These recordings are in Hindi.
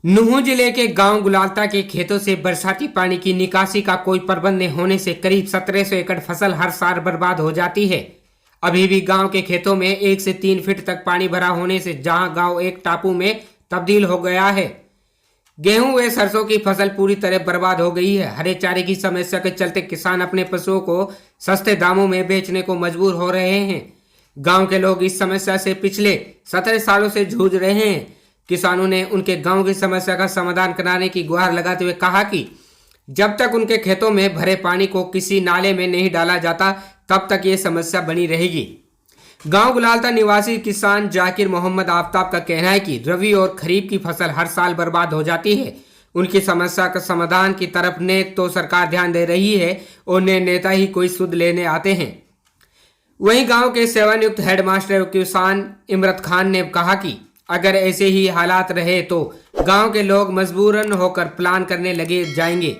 नुह जिले के गांव गुलालता के खेतों से बरसाती पानी की निकासी का कोई प्रबंध न होने से करीब 1700 एकड़ फसल हर साल बर्बाद हो जाती है। अभी भी गांव के खेतों में 1 से 3 फीट तक पानी भरा होने से जहां गांव एक टापू में तब्दील हो गया है। गेहूं व सरसों की फसल पूरी तरह बर्बाद हो गई है। हरे चारे की समस्या के चलते किसान अपने पशुओं को सस्ते दामों में बेचने को मजबूर हो रहे हैं। गांव के लोग इस समस्या से पिछले 17 सालों से जूझ रहे हैं। किसानों ने उनके गांव की समस्या का समाधान कराने की गुहार लगाते हुए कहा कि जब तक उनके खेतों में भरे पानी को किसी नाले में नहीं डाला जाता तब तक ये समस्या बनी रहेगी। गांव गुलालता निवासी किसान जाकिर मोहम्मद आफ्ताब का कहना है कि रबी और खरीफ की फसल हर साल बर्बाद हो जाती है। उनकी समस्या का समाधान की तरफ ने तो सरकार ध्यान दे रही है और नेता ही कोई सुध लेने आते हैं। वहीं गांव के सेवानियुक्त हेडमास्टर किसान इमरत खान ने कहा कि अगर ऐसे ही हालात रहे तो गांव के लोग मजबूरन होकर प्लान करने लगे जाएंगे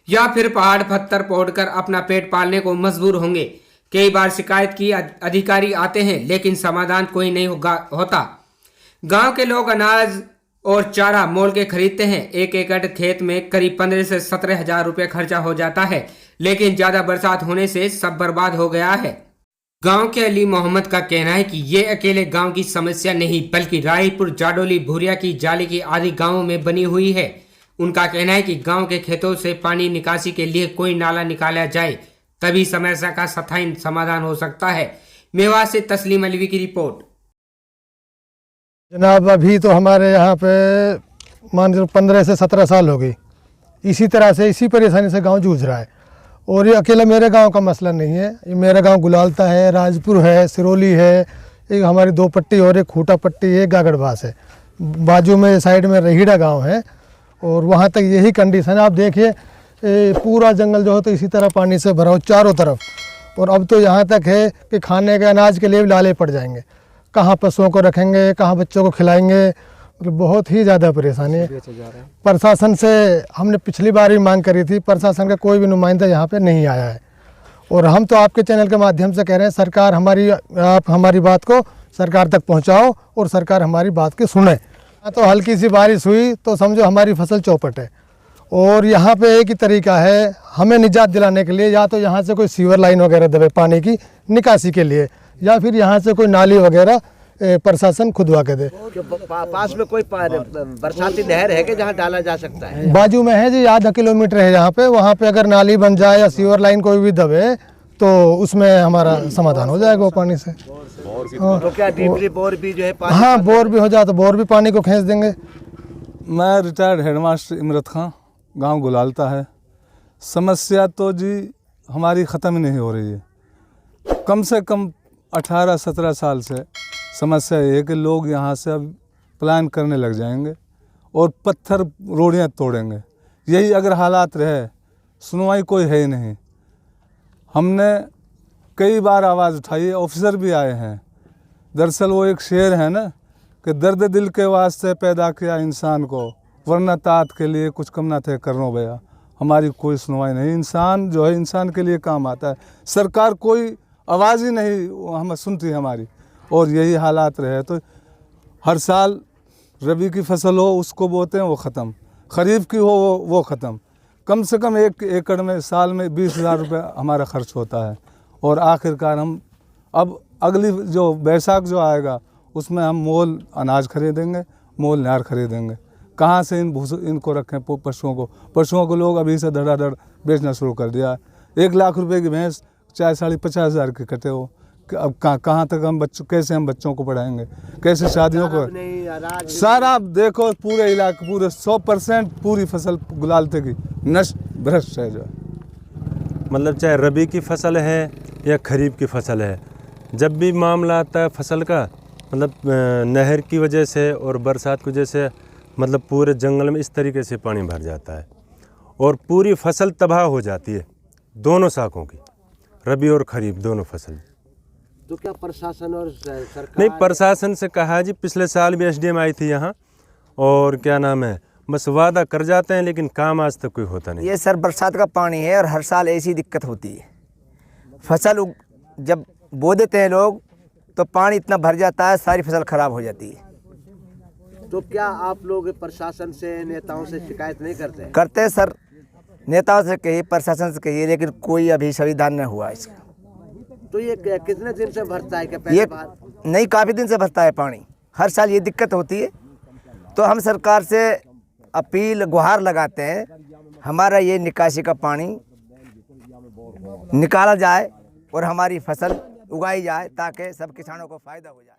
या फिर पहाड़ पत्थर तोड़कर अपना पेट पालने को मजबूर होंगे। कई बार शिकायत की अधिकारी आते हैं लेकिन समाधान कोई नहीं होता। गांव के लोग अनाज और चारा मोल के खरीदते हैं। 1 एकड़ खेत में करीब 15 से 17 हजार रुपये खर्चा हो जाता है, लेकिन ज्यादा बरसात होने से सब बर्बाद हो गया है। गांव के अली मोहम्मद का कहना है कि ये अकेले गांव की समस्या नहीं बल्कि रायपुर, जाडोली, भूरिया की जाली की आदि गांवों में बनी हुई है। उनका कहना है कि गांव के खेतों से पानी निकासी के लिए कोई नाला निकाला जाए तभी समस्या का स्थायी समाधान हो सकता है। मेवात से तस्लीम अलवी की रिपोर्ट। जनाब, अभी तो हमारे यहाँ पे मान लो 15 से 17 साल हो गई इसी तरह से इसी परेशानी से गांव जूझ रहा है। और ये अकेला मेरे गांव का मसला नहीं है, ये मेरा गांव गुलालता है, राजपुर है, सिरोली है, एक हमारी 2 पट्टी और एक खूटा पट्टी, एक गागड़बास है। बाजू में साइड में रहीड़ा गांव है और वहाँ तक यही कंडीशन है। आप देखिए पूरा जंगल जो है तो इसी तरह पानी से भरा हो चारों तरफ। और अब तो यहाँ तक है कि खाने के अनाज के लिए भी लाले पड़ जाएंगे, कहाँ पशुओं को रखेंगे, कहाँ बच्चों को खिलाएंगे। मतलब बहुत ही ज़्यादा परेशानी है। प्रशासन से हमने पिछली बार भी मांग करी थी, प्रशासन का कोई भी नुमाइंदा यहाँ पे नहीं आया है। और हम तो आपके चैनल के माध्यम से कह रहे हैं सरकार आप हमारी बात को सरकार तक पहुँचाओ और सरकार हमारी बात की सुने। तो हल्की सी बारिश हुई तो समझो हमारी फसल चौपट है। और यहाँ पे एक ही तरीका है हमें निजात दिलाने के लिए, या तो यहाँ से कोई सीवर लाइन वगैरह देवे पानी की निकासी के लिए, या फिर यहाँ से कोई नाली वगैरह प्रशासन खुदवा के दे। पास में कोई बरसाती नहर है कि जहाँ डाला जा सकता है? बाजू में है जी, आधा किलोमीटर है यहाँ पे। वहाँ पे अगर नाली बन जाए या सीवर लाइन कोई भी दबे तो उसमें हमारा समाधान हो जाएगा वो पानी से। तो क्या डीपली बोर भी जो है पानी? हाँ, बोर भी हो जाए तो बोर भी पानी को खींच देंगे। मैं रिटायर्ड हेडमास्टर इमरत खान, गांव गुलालता है। समस्या तो जी हमारी ख़त्म ही नहीं हो रही है। कम से कम 18-17 साल से समस्या ये है कि लोग यहाँ से अब प्लान करने लग जाएंगे और पत्थर रोड़ियाँ तोड़ेंगे। यही अगर हालात रहे, सुनवाई कोई है ही नहीं। हमने कई बार आवाज़ उठाई है, ऑफिसर भी आए हैं। दरअसल वो एक शेर है ना कि दर्द दिल के वास्ते पैदा किया इंसान को, वरना तात के लिए कुछ कम ना थे करनो भैया। हमारी कोई सुनवाई नहीं। इंसान जो है इंसान के लिए काम आता है, सरकार कोई आवाज़ ही नहीं हमें सुनती हमारी। और यही हालात रहे तो हर साल रबी की फसल हो उसको बोते हैं वो ख़त्म, खरीफ की हो वो ख़त्म। कम से कम 1 एकड़ में साल में 20,000 रुपये हमारा खर्च होता है। और आखिरकार हम अब अगली जो बैसाख जो आएगा उसमें हम मोल अनाज खरीदेंगे, मोल नार खरीदेंगे। कहाँ से इनको रखें पशुओं को लोग अभी से धड़ाधड़ बेचना शुरू कर दिया है। 1 लाख रुपए की भैंस चाहे 50,000 के कटे हो। अब कहाँ तक हम कैसे हम बच्चों को पढ़ाएंगे, कैसे शादियों को? सारा देखो पूरे इलाके पूरे 100% पूरी फसल गुलालते की नष्ट भ्रष्ट है। जो मतलब चाहे रबी की फसल है या खरीफ की फसल है, जब भी मामला आता है फसल का, मतलब नहर की वजह से और बरसात की वजह से मतलब पूरे जंगल में इस तरीके से पानी भर जाता है और पूरी फसल तबाह हो जाती है, दोनों साखों की, रबी और खरीफ दोनों फसल। तो क्या प्रशासन और सरकार? नहीं, प्रशासन से कहा जी, पिछले साल भी SDM आई थी यहाँ और क्या नाम है, बस वादा कर जाते हैं लेकिन काम आज तक कोई होता नहीं। ये सर बरसात का पानी है और हर साल ऐसी दिक्कत होती है। फसल जब बो देते हैं लोग तो पानी इतना भर जाता है, सारी फसल खराब हो जाती है। तो क्या आप लोग प्रशासन से, नेताओं से शिकायत नहीं करते? करते हैं सर, नेताओं से कहिए, प्रशासन से कहिए, लेकिन कोई अभी संविधान नहीं हुआ इसका। तो ये कितने दिन से भरता है? क्या पहले ये बार? नहीं, काफ़ी दिन से भरता है पानी, हर साल ये दिक्कत होती है। तो हम सरकार से अपील गुहार लगाते हैं, हमारा ये निकासी का पानी निकाला जाए और हमारी फसल उगाई जाए ताकि सब किसानों को फ़ायदा हो जाए।